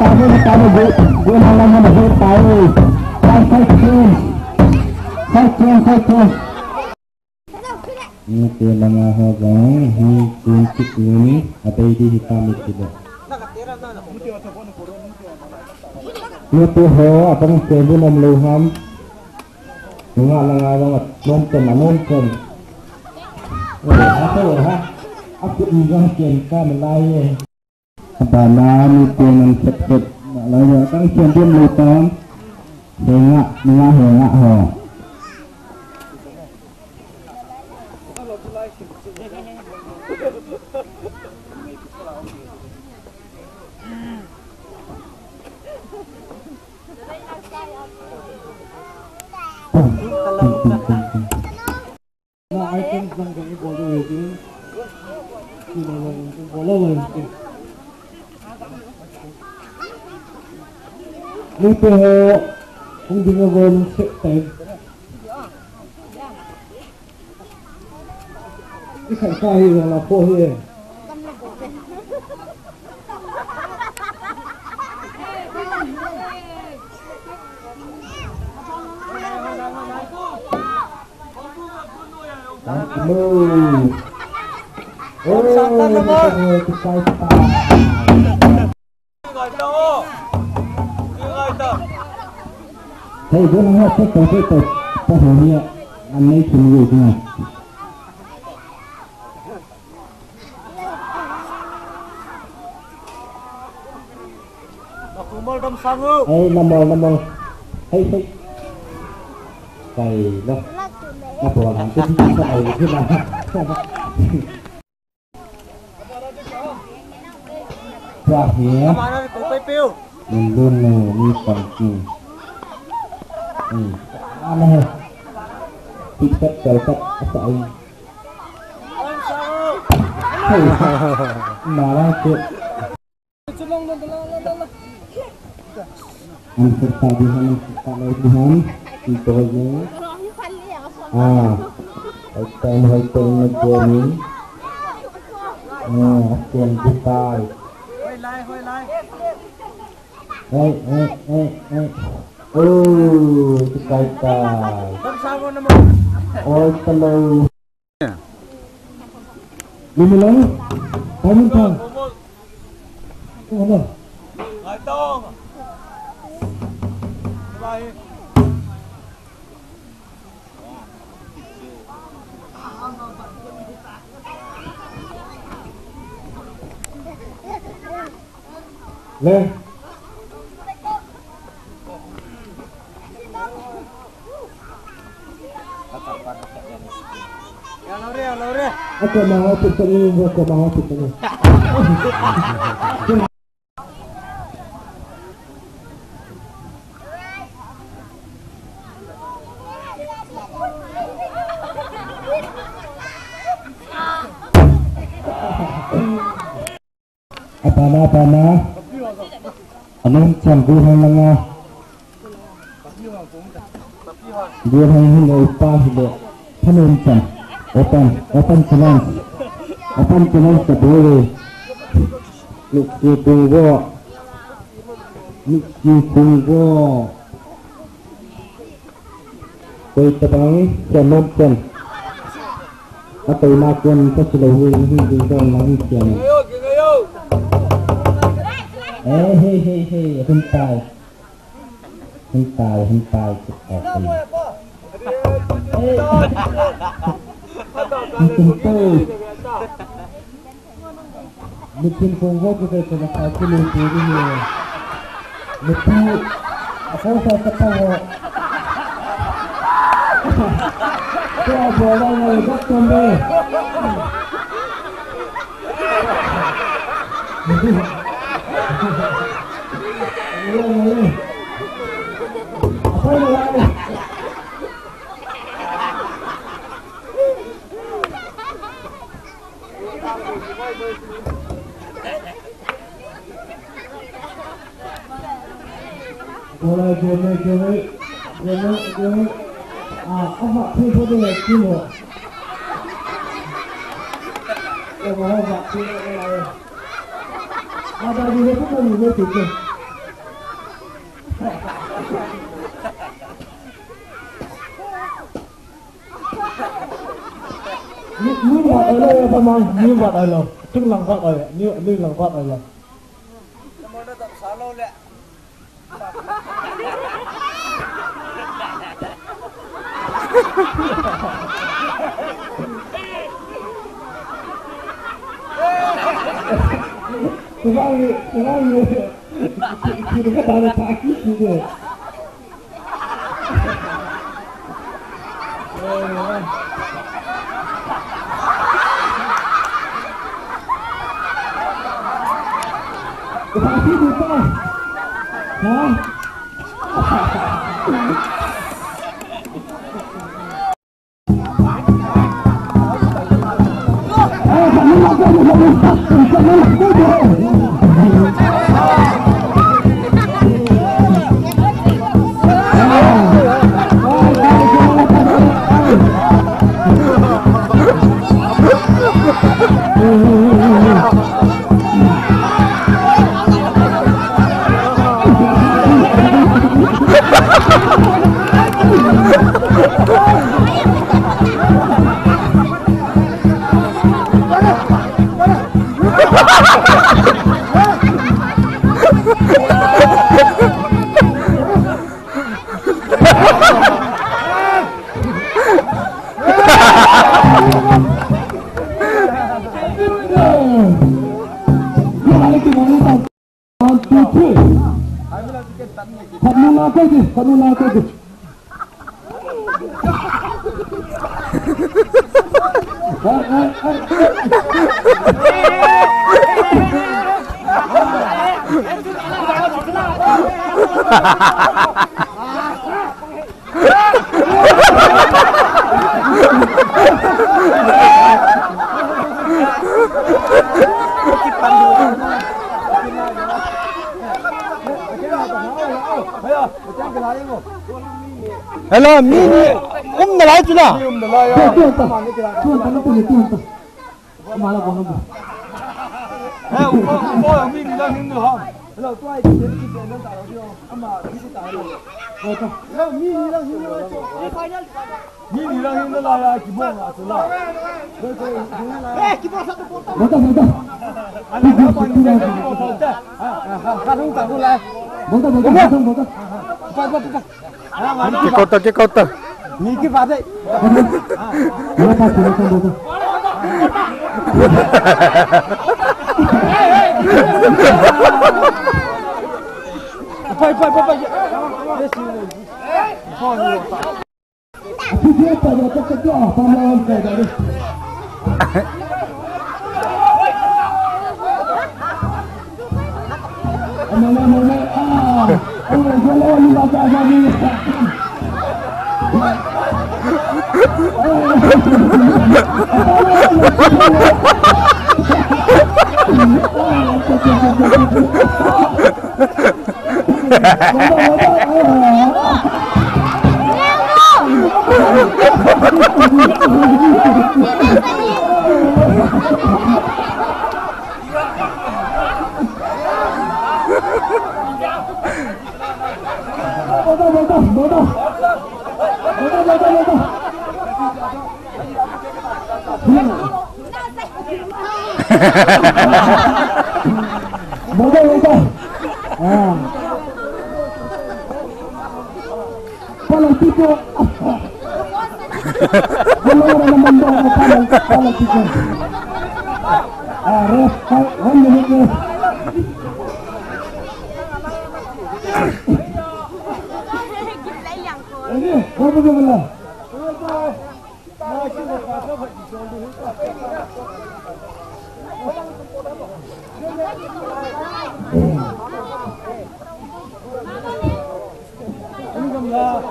gue malam ada tahu. Saya ini ke Lhanghoiveng hi kunci ini apa ini hitam itu dah. Ini tuh apa yang sebu nom luham. Bunga Lhanghoiveng nonton. Apa ya? Aku ingin cinta Melayu. Apa nama itu yang sepet Melayu kan cincin lutam. Hengak ho. Nah, I think something boleh lagi. Boleh. Ni tu, mungkin orang setting. Ini kan kaya yang lapor ni. Hey, gue nggak tahu pohonnya aneh sendiri tu. Hey, nombor. Hey. Cày đó. Apa orang tu cày tu lah. Terakhir. Belum ni penting. Aneh. Tiket kelpat apa ini? Marah tu. Ansur tabihan Tuhan itu aja. Hotel negeri. Asyik kita. Hey. Oh, kita. Oh, kalau. Ini lagi. Kamu tahu? Apa? Gaitong. Bye. Le. Laure. Aku mau petani. Apa-apa. Anong canggu hanganga. Dia hanganga upah dia. Panunca. Open challenge kedua. Luki tunggu. Kau tebang jangan. Atau makan sesuatu yang tidak langsung. Hei, hentai bikin konggo juga kena satu lebih ini. Betul, aku saya ketawa. Kau boleh ngajak kembali. Apa lagi? Boleh gini. Apa tu dia kilo? Apa dia tu kan dia tu. Ni buat oleh apa mang? Ni buat oleh. Tung lang buat oleh. Ni lang buat oleh. Kamu dah tak salah le. Sebab kita dah ada kaki juga. Kaki kita. Hah? Hello, mini dah lah tu lah. Dah lah ya. Tuan. Malah kau nak. Yang mini dah hindu ham. Hello, tuai kita dah tak ada dia. Amma kita tak ada. Hello, mini dah hindu. Mini dah hindu lah ya, kibong lah tu lah. Kibong satu potong. Betul. Anak apa ni dia kibong potong. Kadang tak boleh. Betul. Cepat. Ke kota. Ni ke pada. Berapa betul. Pai. Aku dia tak ada kerja, pahlawan saya tadi. Jalan ni baca lagi. Bodoh. Kalau tipu, kalau orang membawa kalau tipu, ref, minit. Ini, berapa jumlah?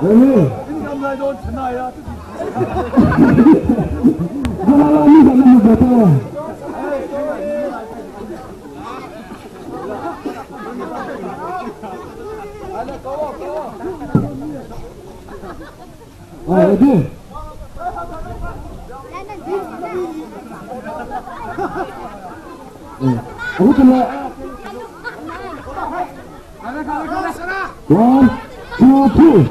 Ini gambar don tenang ya. Kalau ni jangan betul. Ada kau. Ini. Aku kena. Ada. 1, 2, 3.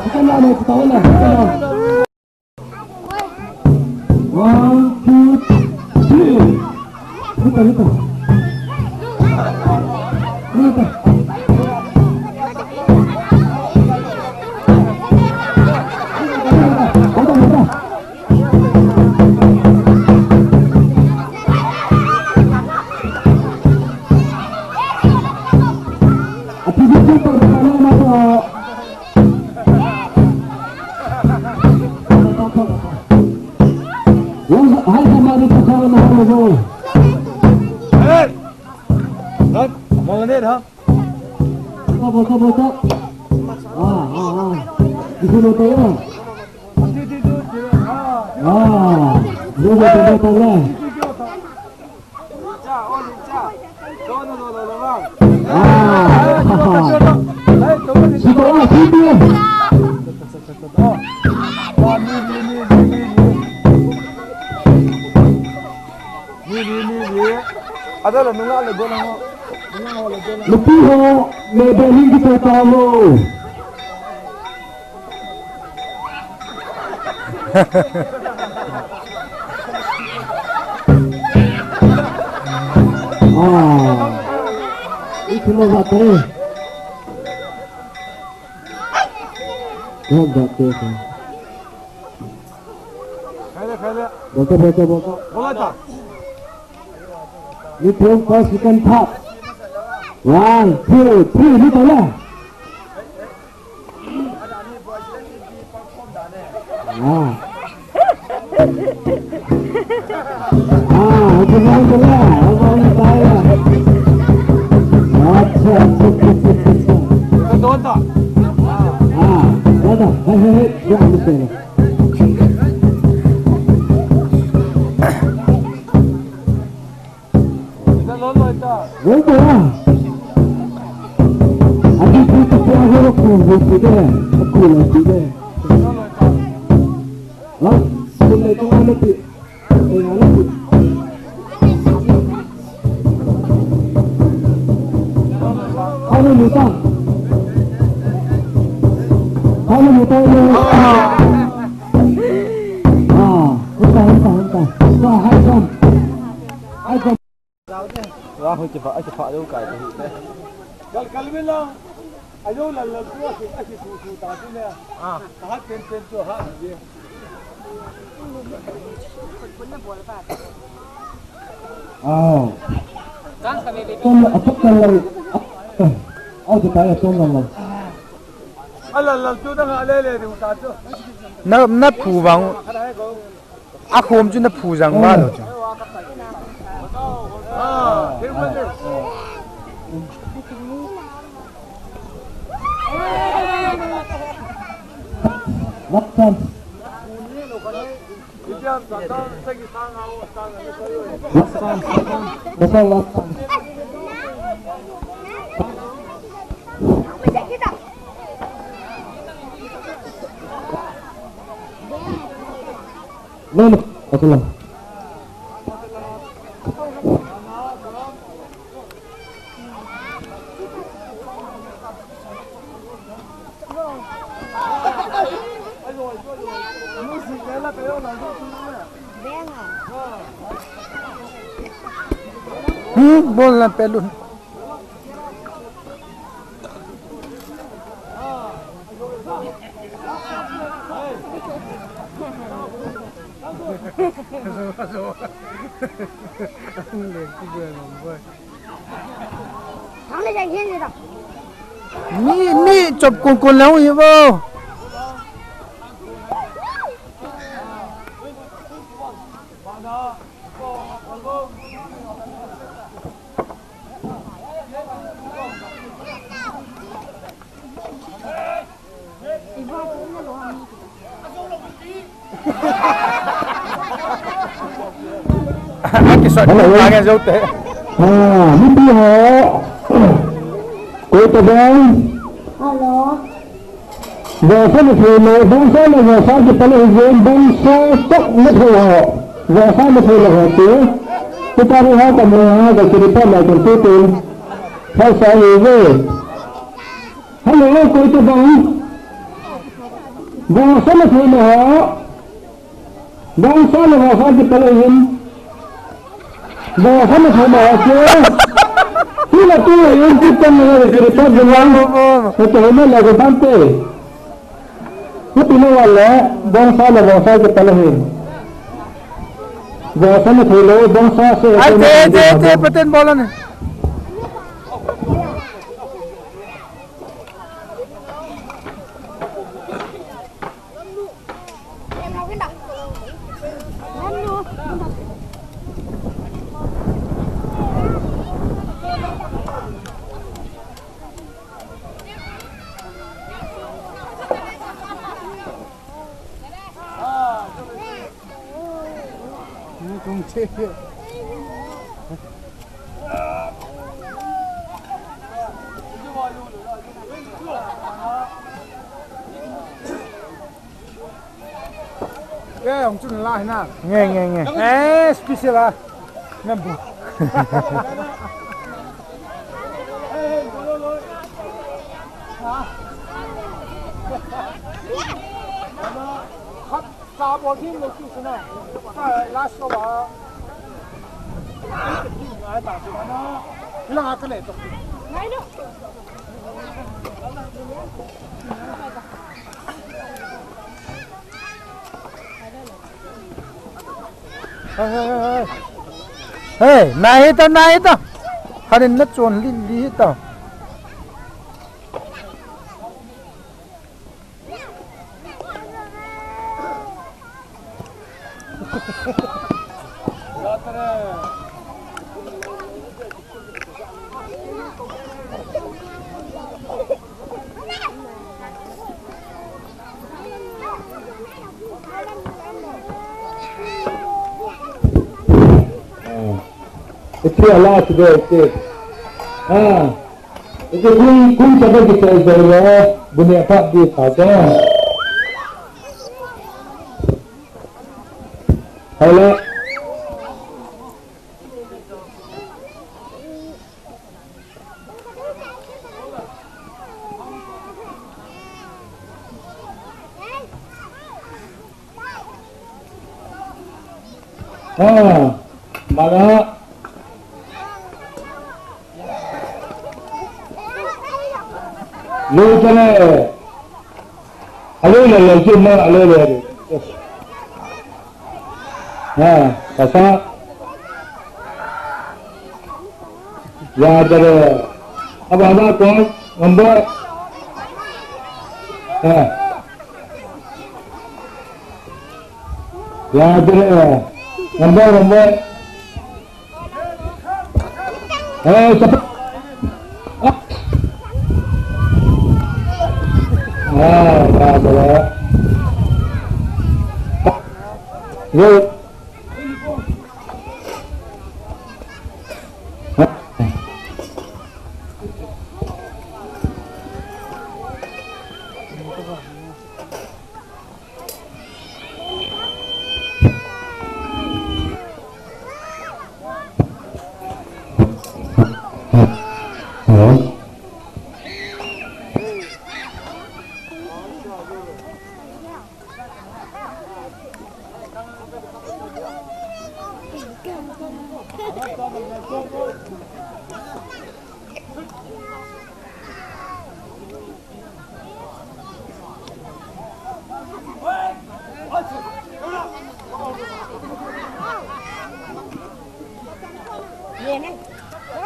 Kita nak ketawa lah. 1, 2, 3. Lupa. Bocok. Di sini tu ya. Dua botol lah. Ada lah nunggak le bola mo. Lebih ho, lebeling kita tahu. Itu mau baterai. Oh, baterai. Kaya. Bocok. Bola tak? Ni pun kau second top. 1, 2, 3, ni tahu lah. Itu tahu lah. Abang ni tahu lah. Betul tak? Dah. Hei, jangan betul. Betul lah. Aku tu pernah aku berfikir, aku lagi deh. Boleh tu mana tu? Mana tu? Kalau muda ni. Entah. Wah, hai kom. Wah, cepat tu kai tu. Kalau bilang, ayo lalu tu aku susu tak tu ni. Tahan ten tu ha dia. Apa kalau? Kita ya tolong. Lalu tu dah lele tu tak tu. Na pu bang. Aku mungkin na pu jang mana tu. Makan. Betul. Mana? Betul. Bola pelun. mi chụp cuốn lâu như vô cái sợi ba cái dấu tế biết đi họ cô tập đoàn Alo. giờ sao một thời này bóng sao là giờ sao thì phải là viên bóng sao chắc mất hồi họ giờ sao một thời là họ tiếng chúng ta đi hai tầm hai và chỉ đi là chúng tôi tìm theo sao gì về hello cô tập đoàn giờ sao một thời là họ bóng sao là họ sao thì phải là viên giờ sao một thời là họ chưa Sila tu yang kita cerita dengan itu ini lagu sampai. Itu ni wala bangsa kita lagi. Bangsa ni thelo bangsa se. Te paten bola ni. Cái ông chú lại nè. Nghe. Special à. Nghe bù. Sa bộ thiên một chút nữa. Cái last số ba. Cái ta chỉ nó. Là cái này thôi. Ngay đó. Hey, naik tau. Hari ni cuan li tau. Itu adalah sudah itu. Itu kun coba kita jaya bunyi apa di saja. Hello. Mana Lu sana, alo le cuma alo le. Pasal ya ada apa kau nombor. Ya ada nombor. Cepat. Boleh. Yuk.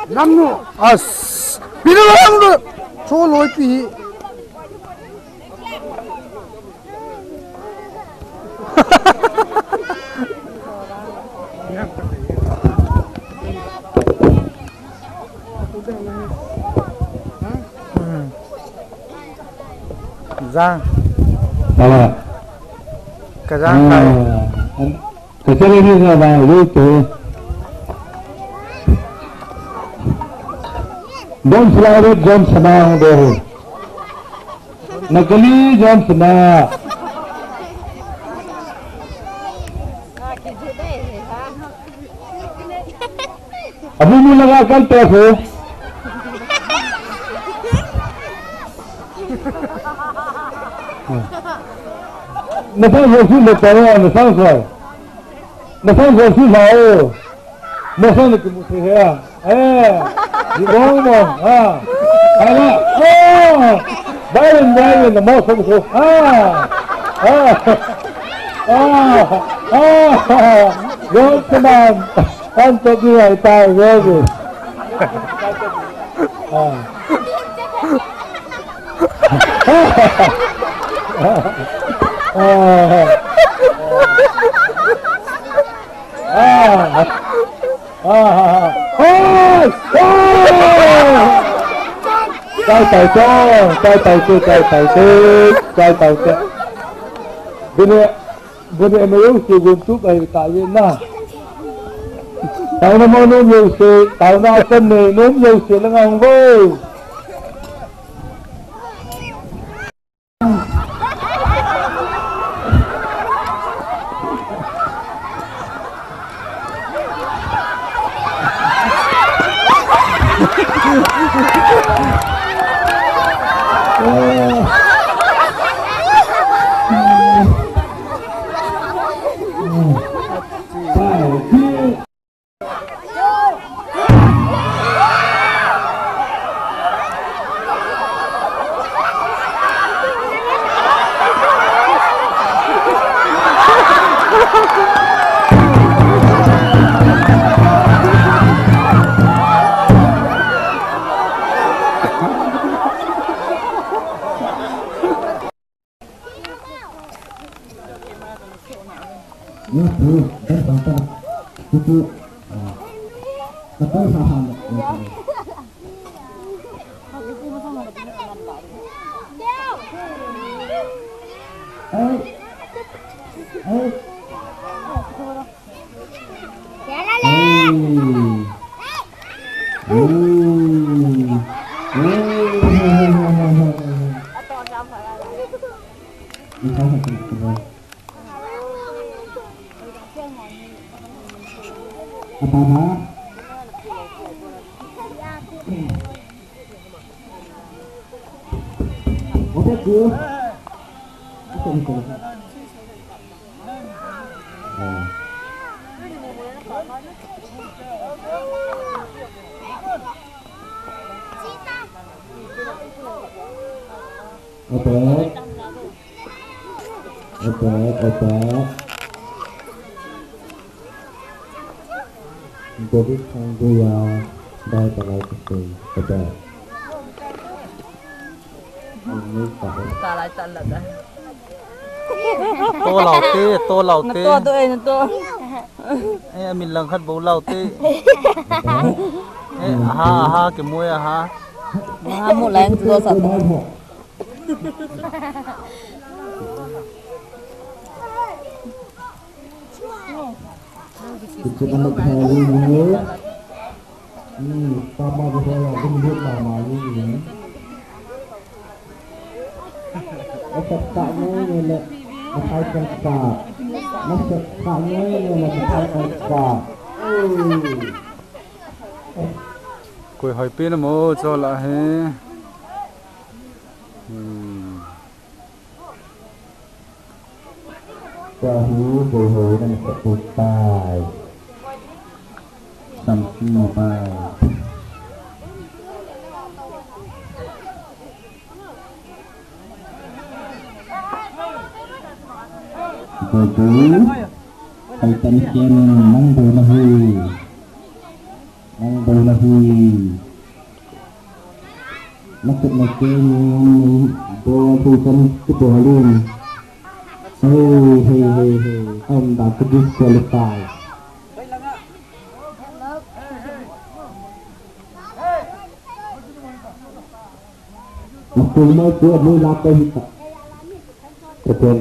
Namnu as. Bila orang tu. thô lối pì Giang cái Giang này cái xe đi ra vào lưu tử John Flower John Sana deh Nakali John Sana Abu mula लगाकर पैसे Nasaan versi letak ya, nasaan soal, nasaan versi sao, nasaan kemudian ya, di bawah, ada, bayar, mau semua, John teman, untuk dia tahu lagi, Cai tàu cho. Bini em yêu si untuk ay tayo na. Tayo na mo nung yêu si, tayo na asan ni nung yêu si Lhanghoiveng. Jadi sanggup yang dari kalau itu betul. Ini tak lại tan lật đấy. Tô lẩu tê. Tô tụi em tô. Em mình lần khát bố lẩu tê. Ha cái muối ha. Ha một lần tô sạch. Kita nak tahu ni, sama bersama kemudian nama ini. Macam taknya ni nak pakai kata, macam taknya ni nak pakai kata. Quỳ hỏi pin mô cho là he. Tahu bohong dan keputai. Sampai pai. Betul. Kaitan kian nang bonahi. Maksud-maksud yang berlakukan kebahagiaan. Hei, Anda disqualified. Maksudnya itu adalah apa kita? Betul.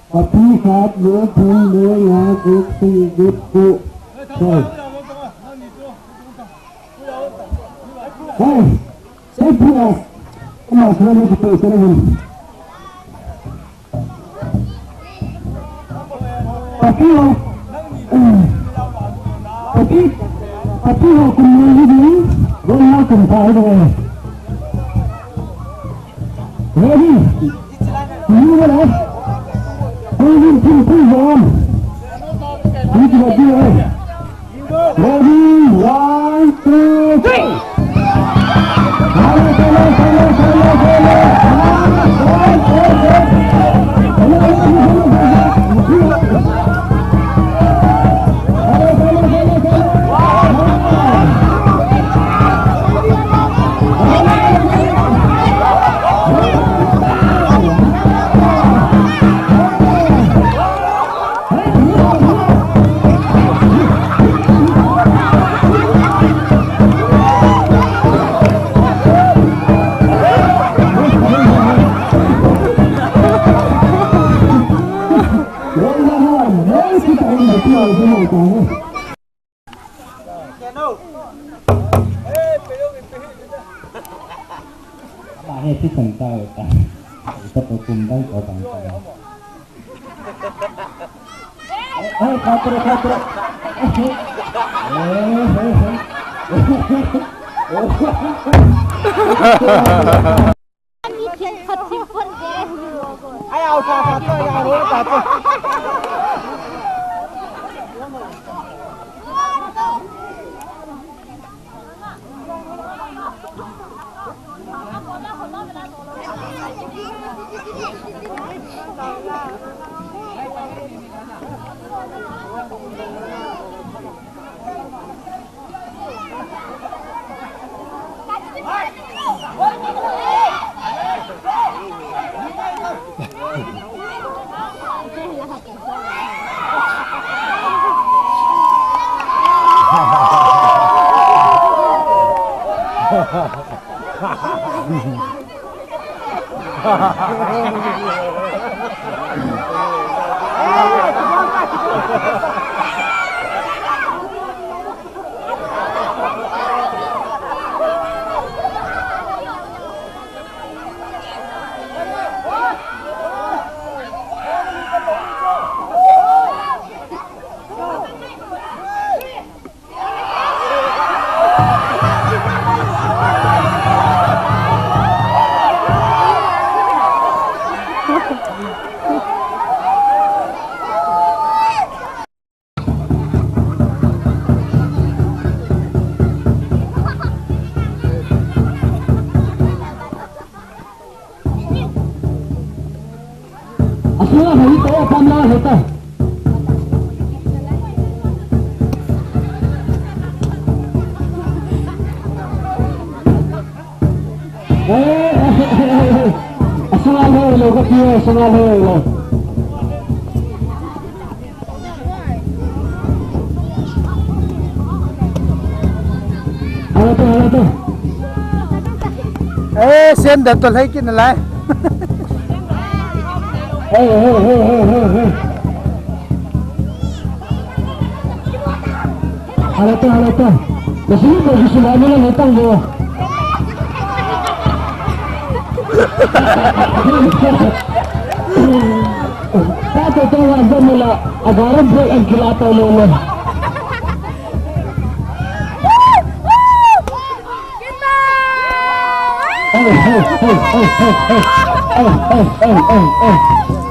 Tapi saat dia punya buku. Saya punya kemasan itu sekarang. Tapi aku ini boleh kumpul dengan. Ready? Ini boleh. Ready, 1, 2, 3. Bạn thì cần tờ tất cả cùng đây có bằng tờ. tham la hết rồi. Sengal hơi rồi cái kia, sengal hơi rồi. Halo tuh. Sen dah tu lagi ni lah. Hey. Halo tuh. Masih bagus semuanya lah datang tu. Kata tu ada mula agar break and kilatan mula. Hey.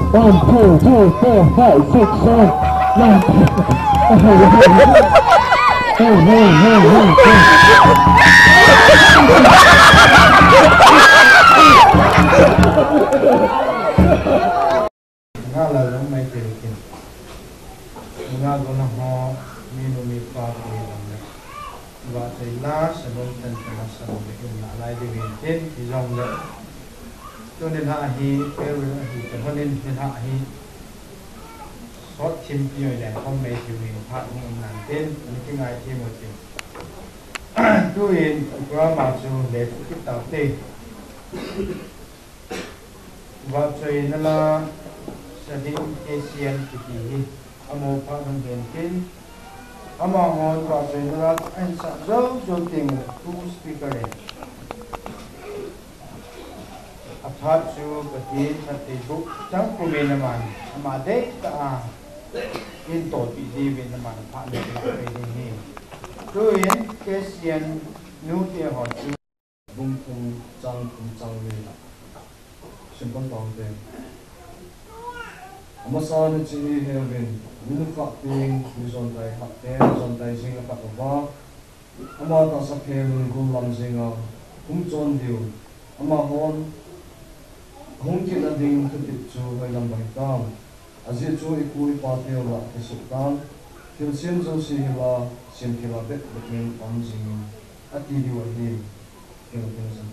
1, 2, 3, 4, 5, 6, 7, 9. Ngala lang may tirikin. Ngago na ho minumi pa ko lang. Ba tay la sa bong tan ta sa bong na lai de win tin ti jong le. To ne ha hi pero hi ta honin ne ha hi. Sot chim pi oi le không mai ti win pha ni nan tin ni ki ngai ti mo ti. Tu in kwa ma chu le ki ta te. Ba choi na la sa ding Asian ti hi. Amo pa ng gentin. Among on General and Sandro Jonting, two speaker. Attach to the team at the book, Chang Kuminaman, Amade, in Toti, Divin, the man, partner, him. Two in Kasian, New Year Hot, Bung Chang Villa. Simple Mountain. Amasan Chi Heaven, Winfacting, Luzon Tai Hatten, Luzon Tai Singa Pataba, Amata sa Kevin, Gulam Singa, John Diu, Amahon, Hongkit na ding tutitsu ay lambahitam, Azitsu ikui patio la kisuktan, Kilsin zo sihila, Simkilabit, Between Pamsingin, at Idiwahim, Philippines and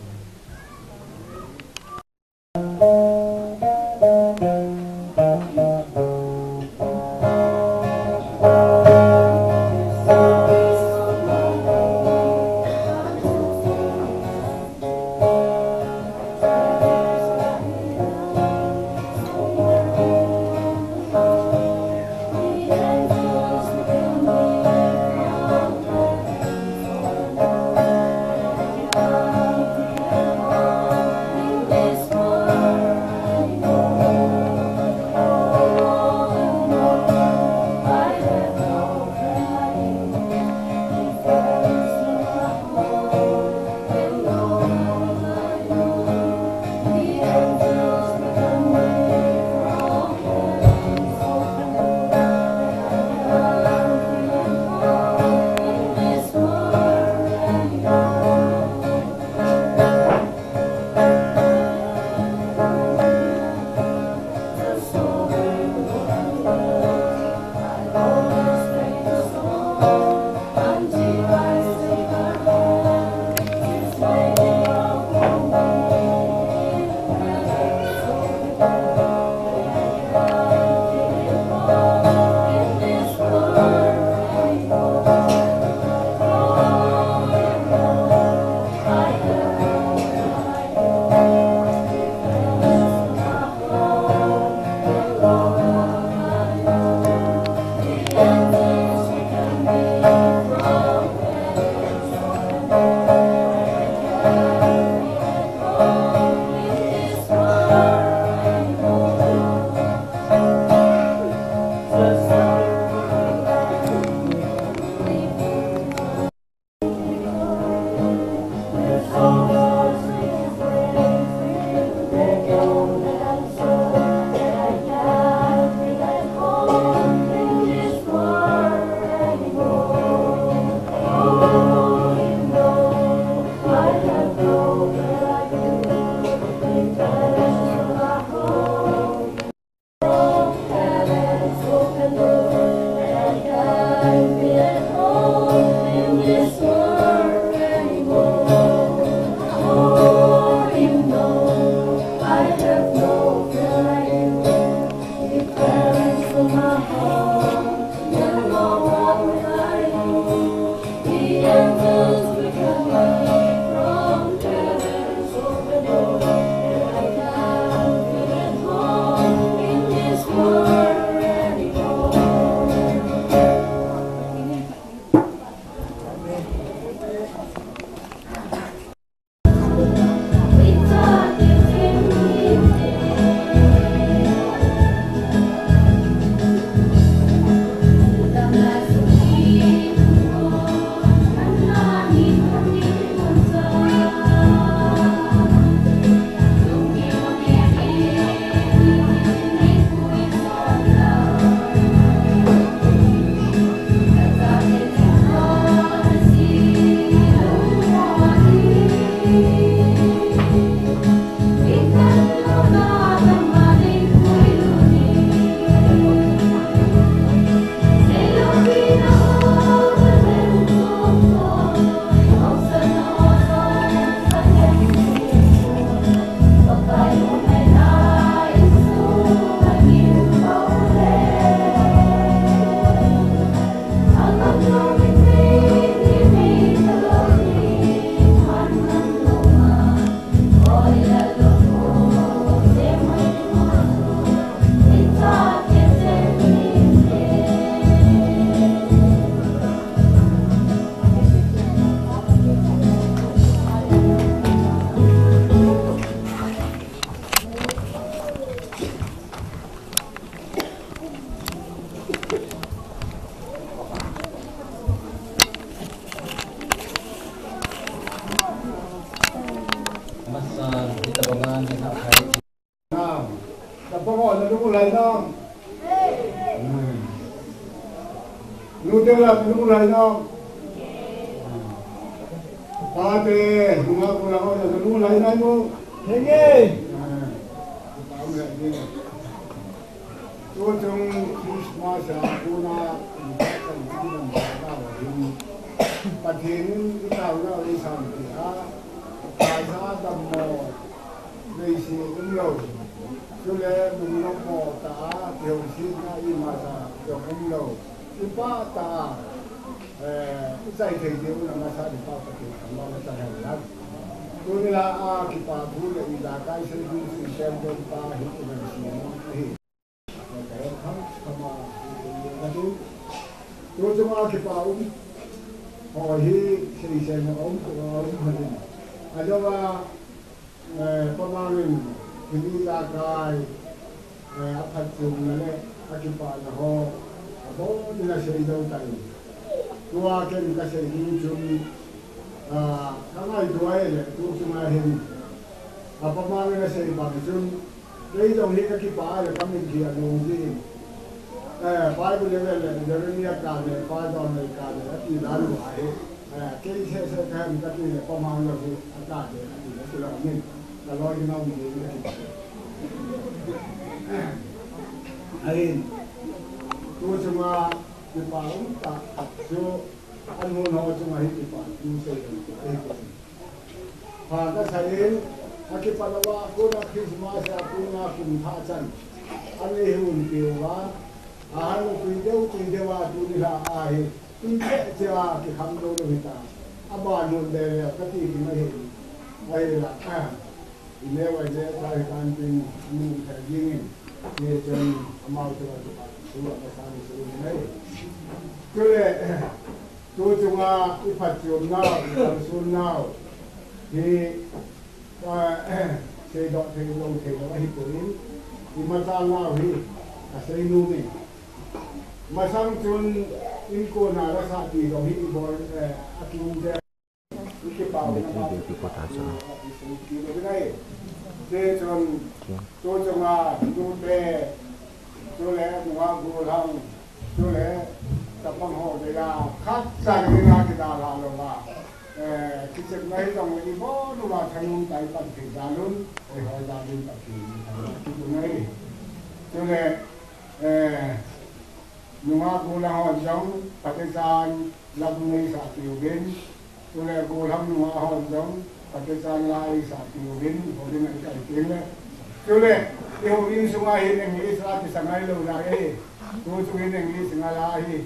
tôi chú ý đến cái ngày là gì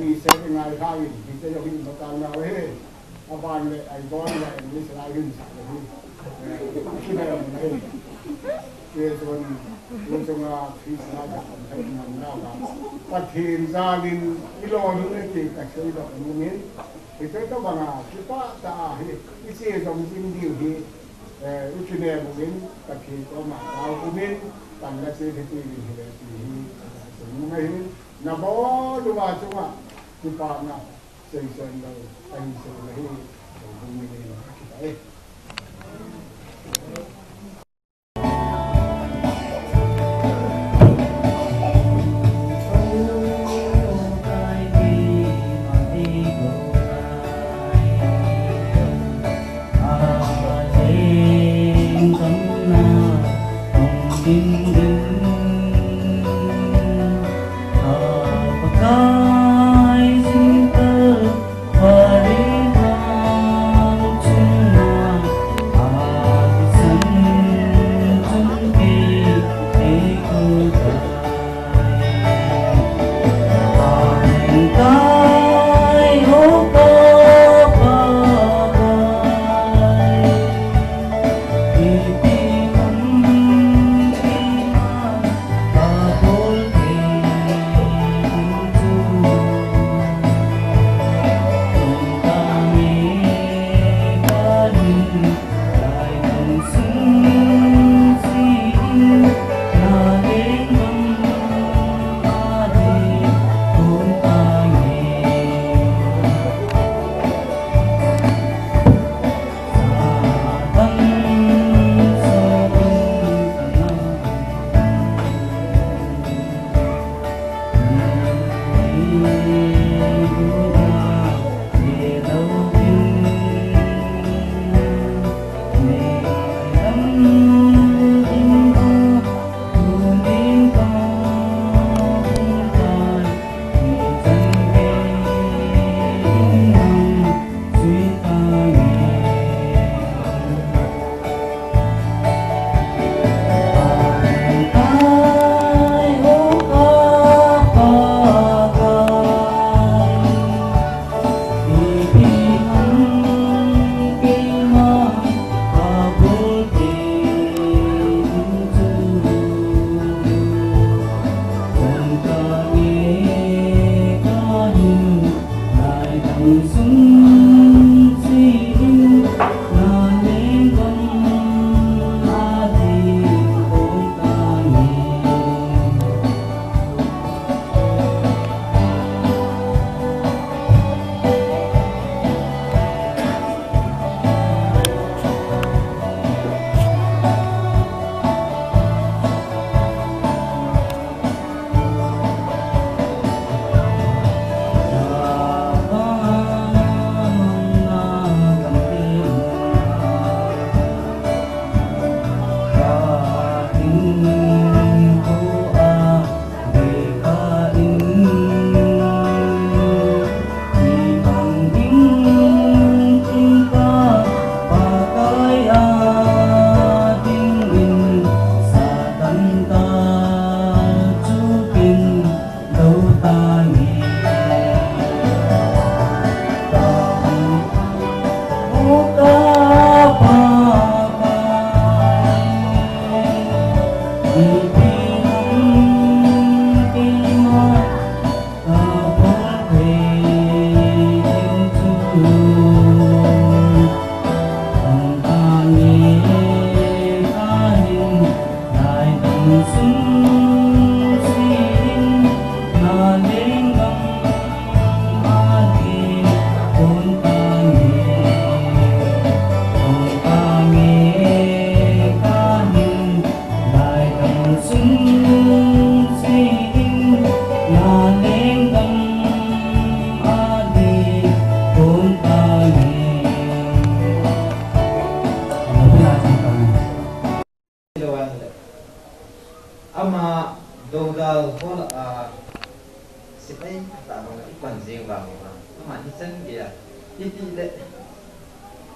đi xe cái ngày khác đi xe cho mình bắt đầu nào ấy các bạn này anh con này đi xe lại gần sạch rồi khi này mình đây về tuần trong khi xe lại gặp thấy mình nào cả phát hiện ra nên cái lò nữa thì cách xây được một miếng thì cái các bạn cái quá ta cái xe dòng xin điều thì cái này một miếng cách thì có mà đào một miếng tầm là xe thì ngày là bó đồ vào chung à thì bạn nào xây đâu anh xây đấy không mình đấy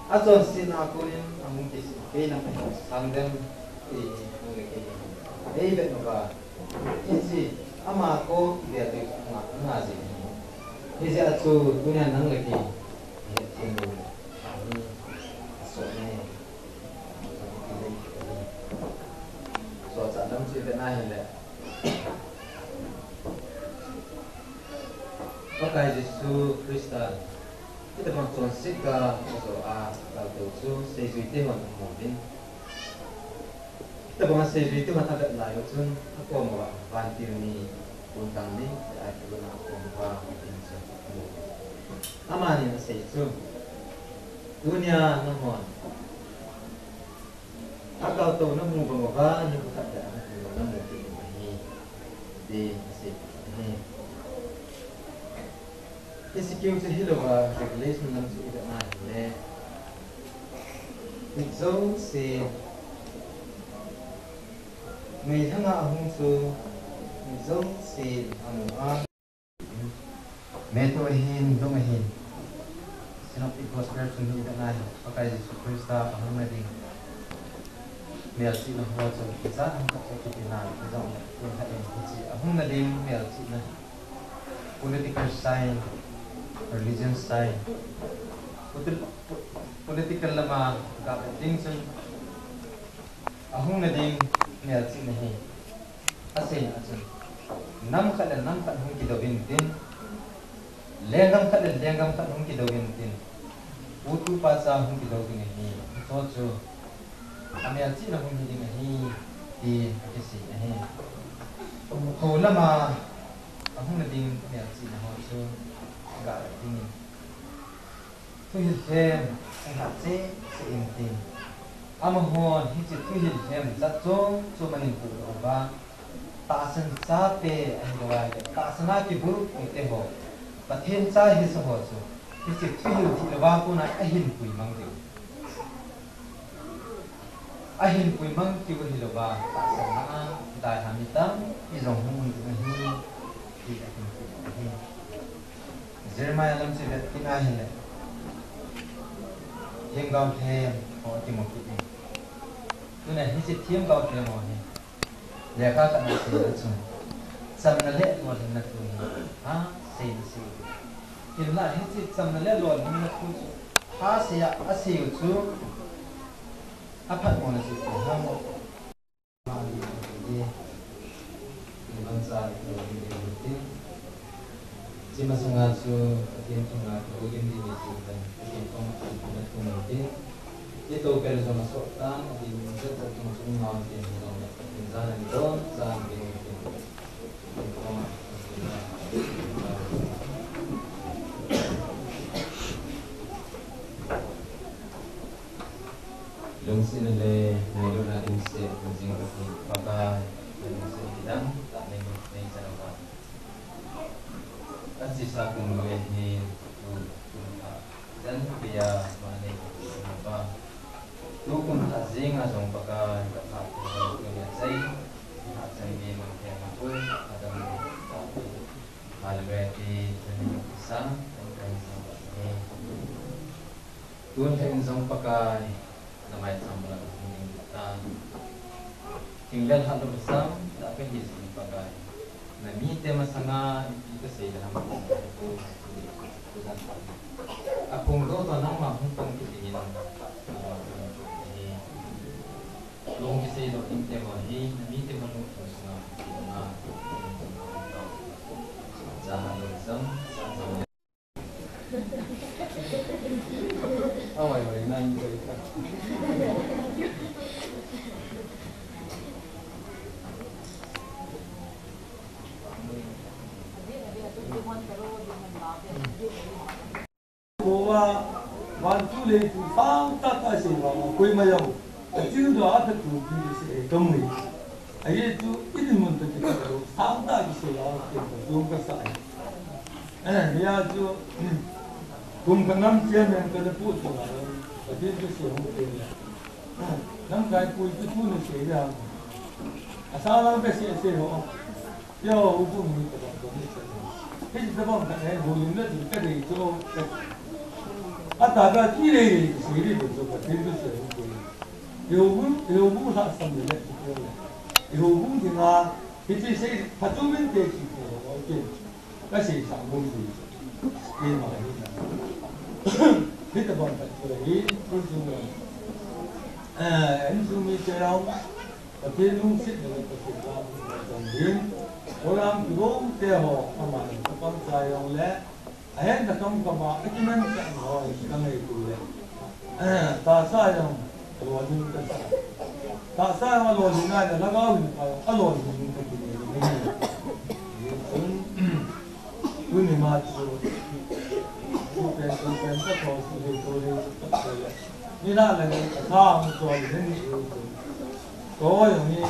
Ason sin aku ni amung kisi, kena sangdem di mungkin ini. Ini betul. Ini ama ko dia tu ngaji ni saya tu dunia nang lagi tiendu ni so ni so dalam cerita ni le pakai Yesus Kristus kita pun consika so kalau tu sesuatu yang mungkin kita bahas sesuatu yang agak lain tu aku mau bantu ni tentang ni aku nak buat ama ni sesuatu dunia nomor agak tu nomor berapa ni bukan ada nomor ini di sesuatu ni Isikyung sa hilawa, regulation ng sa ida na hile. Ito si may hanga ahong so ito si anuan metohin lumahin sinopik was person ng ida na hile. Pagkaya si Krista ahong meding melsi ng hoso isa ang kapitinan ito yung hain hiti ahong nading melsi na political sign religion side political lama gapating sun ahong nading melsi nahi asin nam kada hong kidawin din lengam kada hong kidawin din utu pasa hong kidawin nahi so amelsi na hong hindi nahi di kasi nahi ko lama ahong nading melsi na so gak ini tuhil hem ang hatse sa intin amahon hijit tuhil hem zatong manin puro ba taasan sape ang gawai taasan na ki buruk ite ho pathen sa hisa ho so hijit tuhil tilaba ko na ahin pui mang diu ahin pui mang ki hilaba taasan na dai hamitam izong hun hi di ahin pui Jeremiah lam se vet kina hele yeng gaw the ho ti mo ki tu na hi se thiem gaw the mo he le ka ka na se chu sam na le mo na tu ha se in la hi se sam na le lo na tu ha se ya a se chu a phat mo na se ha mo ma ni ni ban sa ni Cima sungasu, kian sungasu, kian di misi dan kian kong kian kumudi. Itu kalau sama sotan di misi satu sungai kian sama kian jalan don, jalan kian kong Lungsi nile nilo na inse kunjing kasi pakai inse bidang tak nengo nengo sisa kemudian ni dan dia mana apa tu pun azing asong pakai tak punya saya ni macam apa ada hal berarti pisang dan ni tu yang asong pakai nama sambal ini kita tinggal hal besar tak pergi sini pakai nami tema sana itu saya dalam aku apung lo to nang ma hung pang kitin long kisi do in tema ni nami tema lo to sana na jahan lo sam awai wai nan ko ka Boa, bantu le tu sang tak kasih mama, koi macam, kecil tu apa tu bisa kemui. Ayat tu ini muntah kita tu sang tak kisah lah kita belum kesal. Dia tu kum kenam siapa yang kena put tu lah, jadi tu siapa mungkin. Nampak koi tu pun siapa. Asal orang bersih ho, ya hubung ni tu lah. Jadi sebab kan, boleh nak kita itu. 아따가 이래 이래 좀 받는데요. 요분 샀습니다. 요분 제가 Hiti say patumin teki ko okay. Kasi sa mundo. Ini makanya. Kita bantu lagi instrumen. Instrumen terang. Tapi nungsit dengan persoalan macam ini. Orang belum tahu aman. Kapag saya oleh, ayat datang kama ikiman kan oh kami itu le. Tak sayang luar dunia tak. Tak sayang luar dunia ada lagau luar dunia kita ini. Ini macam bukan tak kau sudah ni nak lagi tak soal ini. Kau yang ni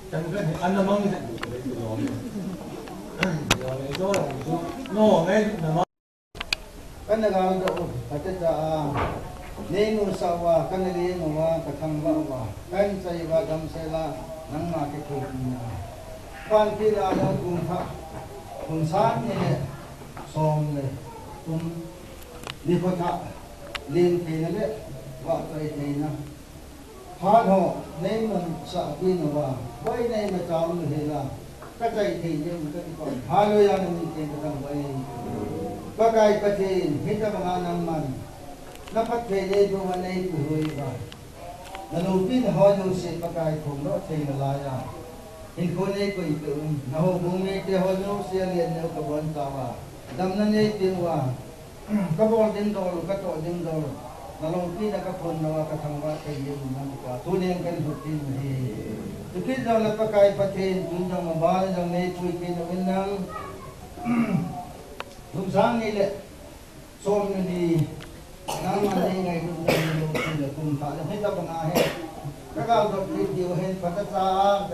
jangan ni anda mau ni tak boleh. Yang itu no ni nama. Kan negara tu kata dah nenu sawa kan dia nama katang bawa kan saya badam saya nang mak itu kan kita ada kunsan ni som ni di kota lin kena le waktu ini na Hano name sa Pinoa, why name a town Hila? Katay Tingin, Halo yan ang Tingin way. Pagay patin, hita mga naman. Dapat pwede bumanay puhuy ba? Nalupin hono si pagay kuno sa Himalaya. Hinkunay ko ito, nahubungay ti hono siya liyan na kabon tawa. Damnan niya itiwa, kabon din dolo, kato din dolo. Nalungki na kapon na katangwa kayo ng mga tunay ang kanibutin mo. Tukid daw na pagkay patin, kung daw mabal ng naito'y kinuwin ng lumsang nila. So, ni naman ngay kung daw nilungki na kung talang hita pang ahit. Kakagap videohin patatak,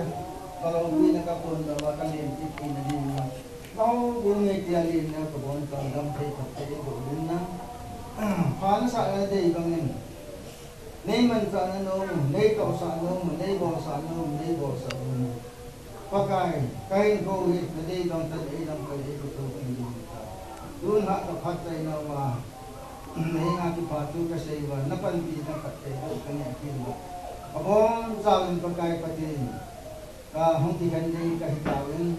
kalungki na kapon na makalimtit kinalin na. Kau bungay tiyalin na kabon kang kay patay ko na. Paano sa ada ibang nin? Naiman sa ano, naikaw sa ano, naibaw sa ano, naibaw sa ano. Pagkay, kain ko ulit, naibaw sa ilang pwede ko ito ang limita. Doon ha, napatay na nahinga kipatu kasi iba, napanti na patay ko kanya kilo. Abong sa akin pagkay patin, kahuntikan din kahitawin,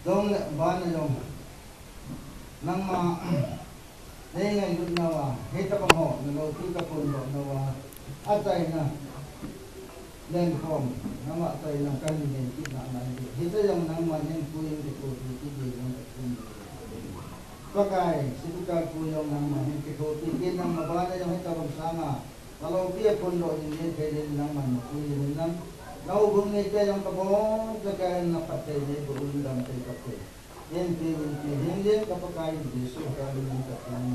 doon ba na yung nang Nengai good nawa, hita pang ho, nalauti ka po nawa, atay na, then from, nama atay ng kaninin, kinanay. Hita yung naman yung puyong dikuti, hindi yung kakundi. Pagkay, sinikal po yung naman yung dikuti, kinang mabala yung hita pang sama, nalauti ya pundo, hindi kayo naman, puyong lang. Naubong ni kayo yung kabong, kagaya na patay niya, buong lang kayo kapit. Hindi kapag kayo diso kami ng katang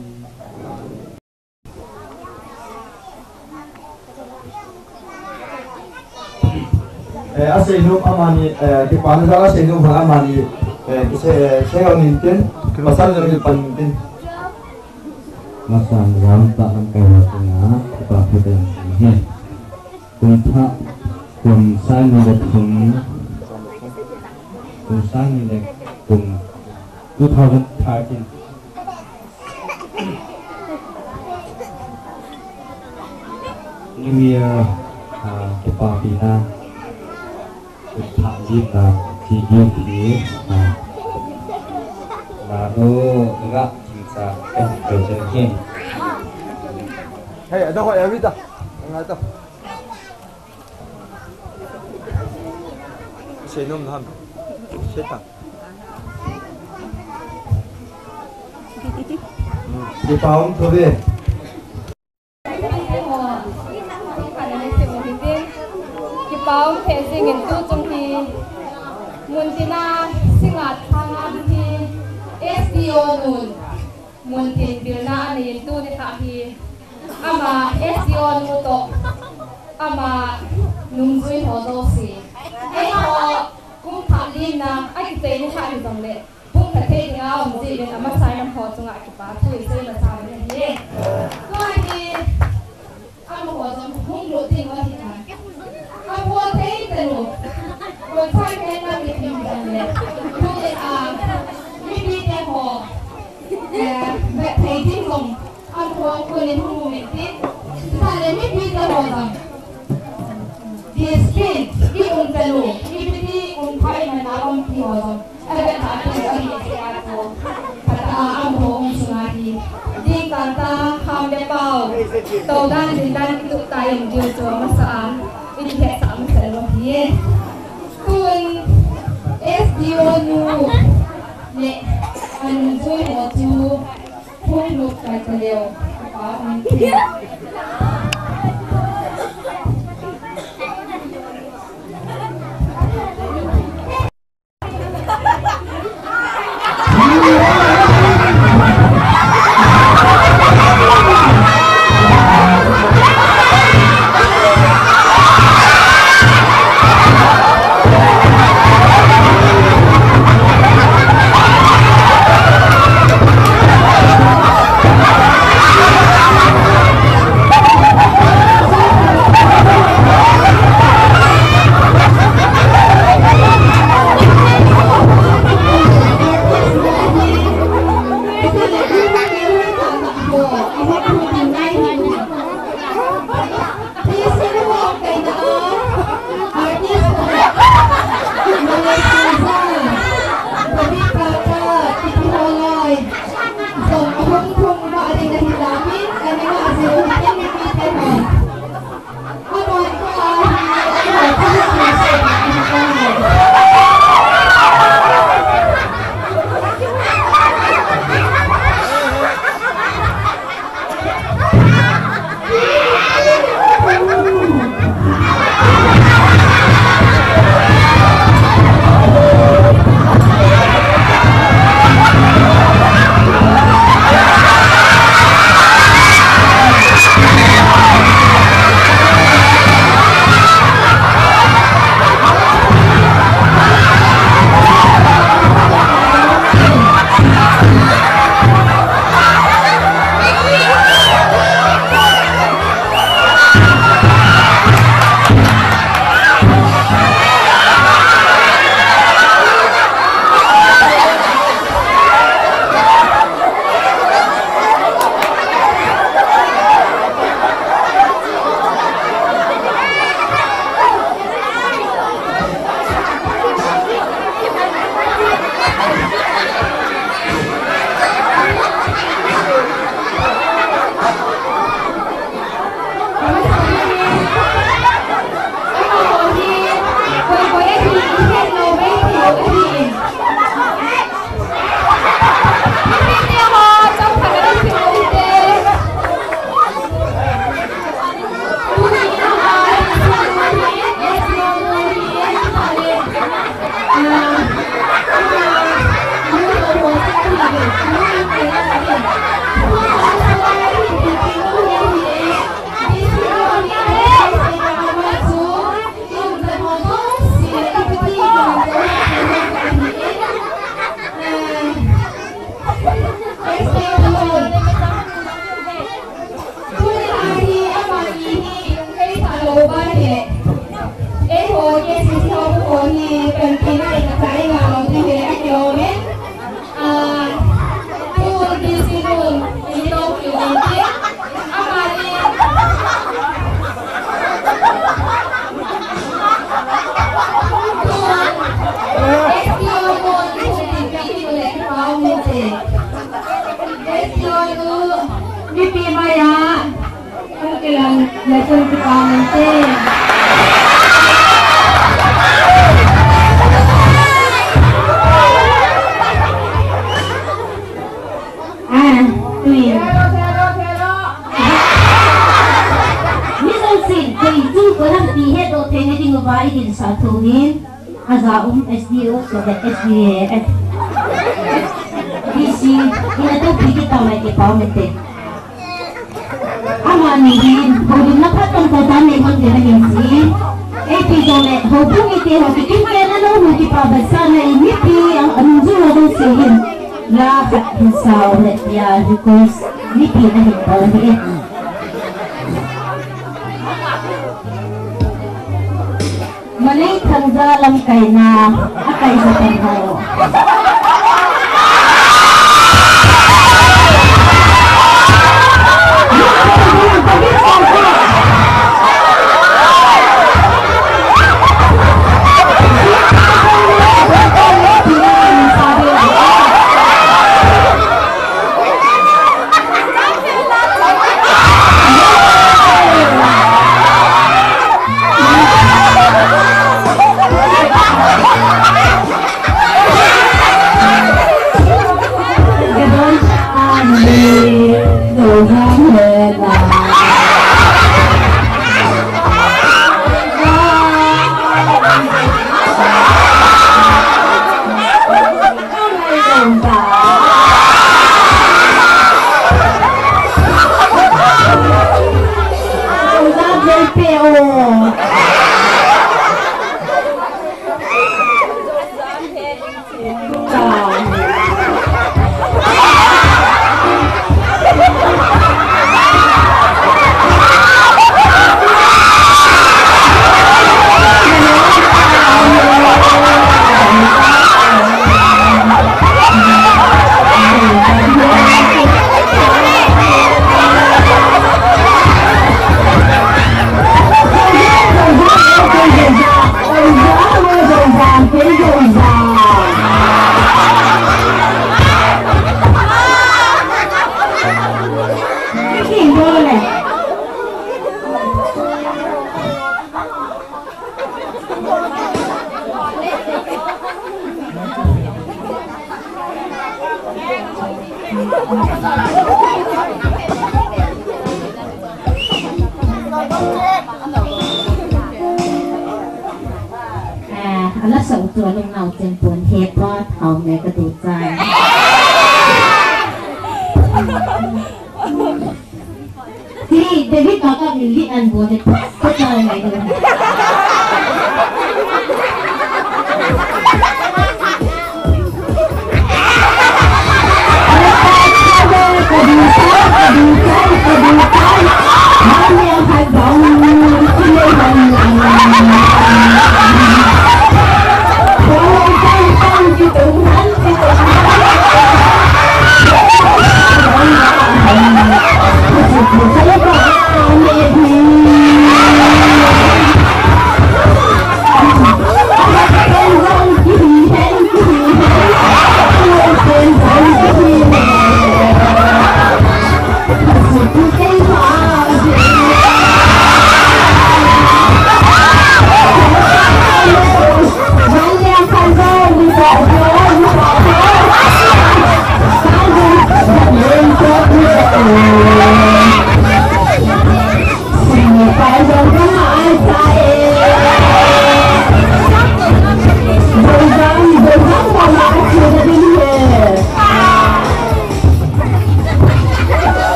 Asa inum amani di paano sa asa inum amani kasi saya nintin pasal dari pantin masa ram tak ang kaya nga papadan ni kung saan ni kung 2013 New Year Kepapina Utajita TGP Lalu enggak bisa kerjanya Hei ada kok ya Vita enggak tahu Saya nom ham Setan Di tahun Kobe. Di tahun Pesing itu cungki muntina singat hangat di SDO nun muntin bilna ani itu di tahi ama SDO nuto ama nungguin hodosi. Ho kum thalin na ai te ni ha ni dong le. Thế thì ông gì bên mà sai năm họ trong lại cái bát tuổi xây là sao vậy nhỉ? Coi đi, anh họ trong không lộ tiền quá thì nào? Anh họ thấy tên luôn, rồi sai cái nào bị tìm ra nè? Thôi thì đi theo họ, mẹ thấy tin không? Anh họ quên lên không mẹ tin, sai lên đi theo họ rằng, đi street, đi ung tên luôn. khai mà nó không thì rồi ai bên đó thì ở hiện sẽ có thật âm hồn sung thì đi cả ta ham để bao tàu đan thì đan tụ tài ông chưa cho mà sao ini kayak sama saya lagi tuan SDO nu ne anjui mo tu pun lu kai kaleo apa mungkin SDO so that SDA DC ina to pigi tamai ke pawmete amani din hodin na patong ko dane mon dina hinsi episode ho bungite ho tikime na no ho kipabasa na imipi ang anju ho sihin la sao le ya because nipi na hipawmete Malay tangga lang kay na akay sa tanggayo. แล้วส่งตัวลงเอาเจนปวนเฮดก็เท่าในกระดูกใจที่เดวิดก็ต้องมีที่อันบัวจะเข้าใจไหมกัน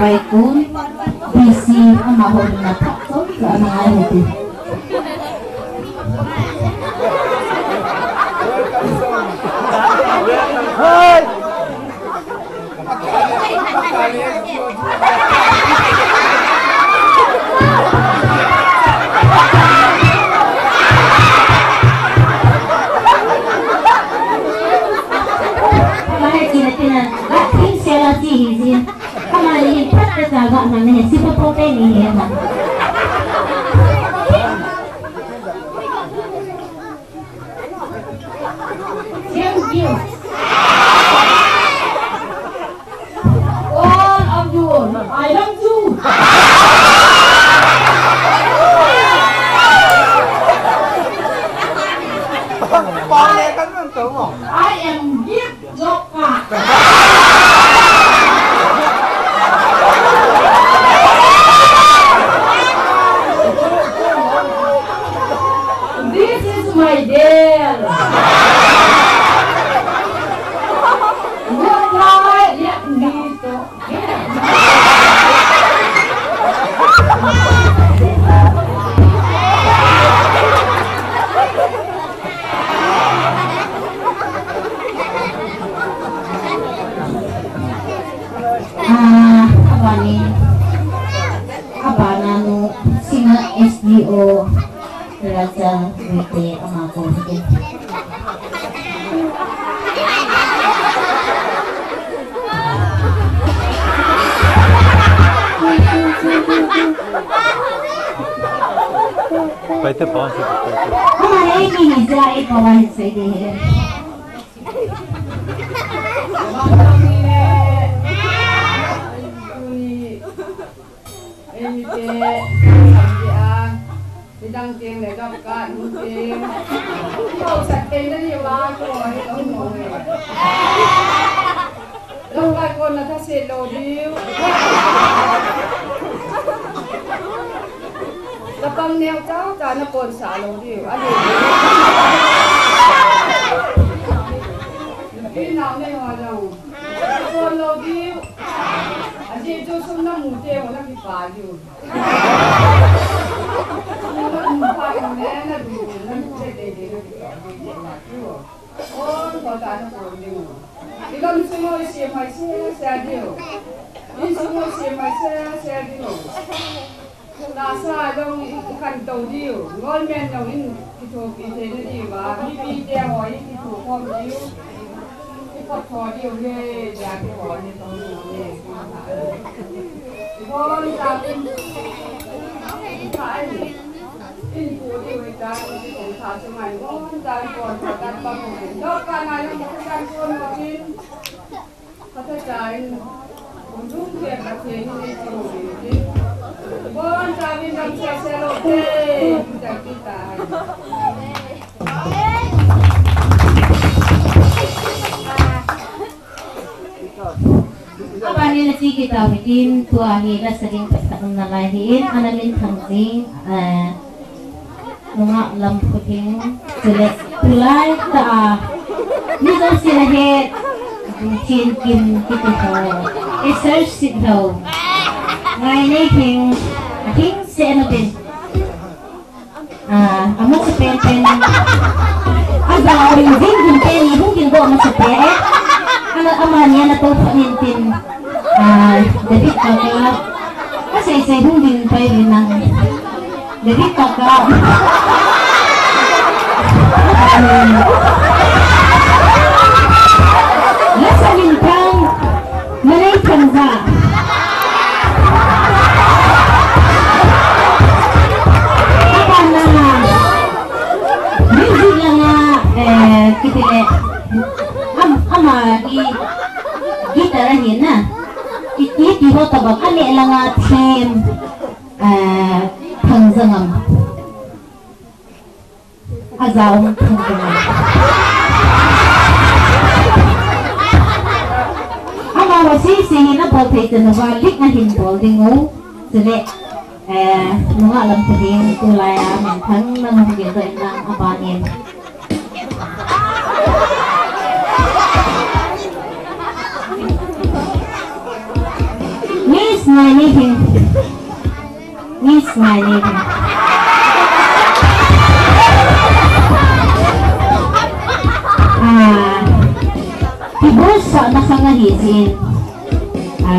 Baikun, bisi amahon na takot sa mga ito. Hey! Agak mana si protein ini ya. Thank you. All of you, I love you. I am gift Zoka. My dear, good night, ya gitu. Apa nih? Apa nanu singa SDO? Raja WT sama aku gitu. Baita pass it. हमारे की निजाई पवन से दे है đang tiền để gặp cả những tiền không sạch tiền nó nhiều lắm rồi không ngồi đâu lại còn là ta sẽ đồ điêu lapang neo cháu cha nó còn xả lỗ đi anh đi nào này hòa đâu còn lỗ đi anh chị cho xuống nó mù tê mà nó bị phá đi nó phá cái này nó bị nó để nó bị phá đi ôn có cha nó còn đi đi làm xuống ngồi xem hay xe đi đi xuống ngồi xem hay xe đi nasa dong kan tàu diu ngồi men dong in kito kite ni diu ba bi dia hoi kito kom diu kito thò diu he ja ke hoi ni tong ni bon ta in in pu diu ta ki tong tha samai bon ta kon ta kan ba ko do kan ai mo kan kon ma tin kata jain untung ke ka ke ni ni bon kami nak selote kita. Apa ni nanti kita bikin tua ni lah sering pesan nalahin analin tangting nunga lamputing selek tulai ta ni dah silahet chin kim kita ho research sit ho ngay nay hình sẽ nó bên mất sự pen giờ mình dính pen thì cũng kinh bộ mất sự pen amannya na to panintin jadi kakak saya hungin pa rinang jadi kakak nasa bintang menaikkan za kita ama kita rahin na di hotel bakan ni lang team pangzangam azawang pangzangam ama wasi sihina boleh itu nabalik na hinbol dingo sele mga alam ko din tulaya mentang nang begitu inang abanin Miss my name. Tibus sa nakangahisin.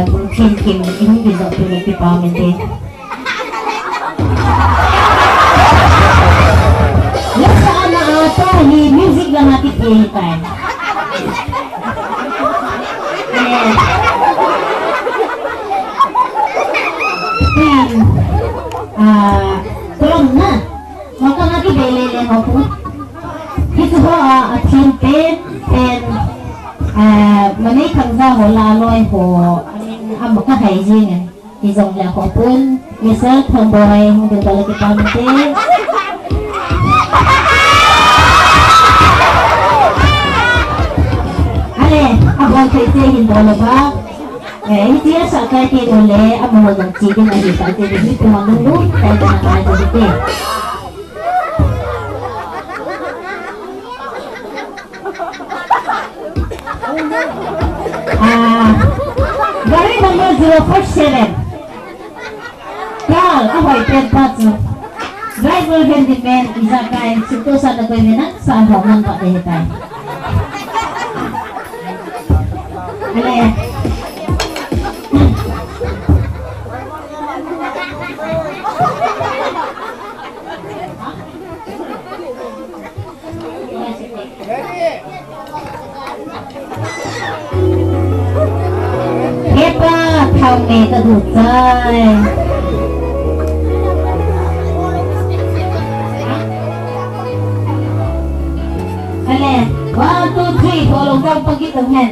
Kung kim yung ginagawa pinagpipamin din. Yung saan na ata, music lang natin anytime. Kurang na maka nga kibelele mo po ito ho atin pen manay kangza ho laloy ho maka hygiene izong la ho pun misal tomboy hindi talaga pamite ale abang kaite hindi ba hindi sa kaya oleh ang mga nagsigil na dito at hindi tumanulong tayo na tayo dito. Gari number 047 Carl, ahoy, Pedro driver handyman, isa kain sintusan na pwede sa hongang patehitan. Ale, Hepa thao nghề ta đủ chơi. Ale, 1, 2, 3, follow down pagkitong hen.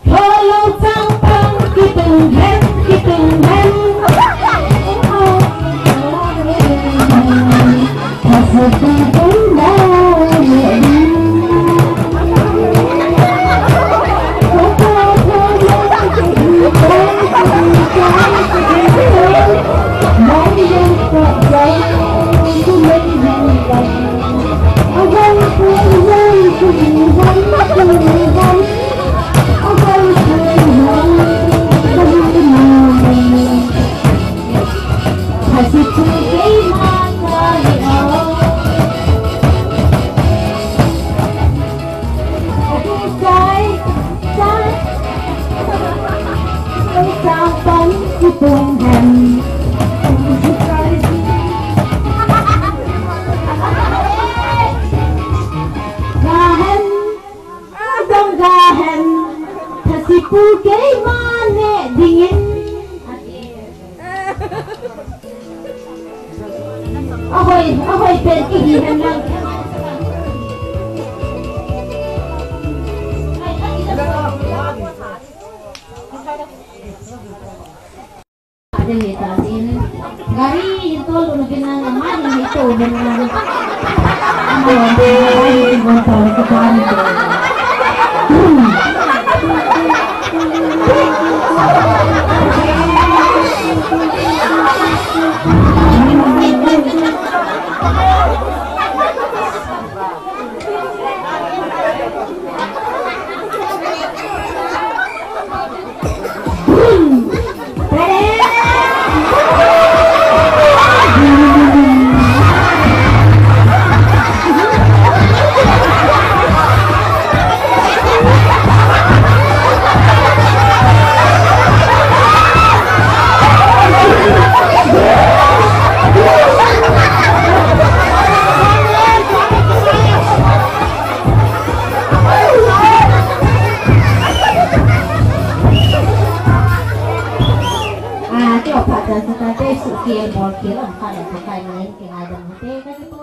Follow down pagkitong hen, kitong hen. Hãy subscribe cho kênh Ghiền Mì Gõ để không bỏ lỡ những video hấp dẫn. Ahoy pergi lang. Ada kita sini. Gari itu lebih nang mana itu dengan Kita sudah sudah sudah sudah sudah sudah sudah sudah sudah sudah sudah sudah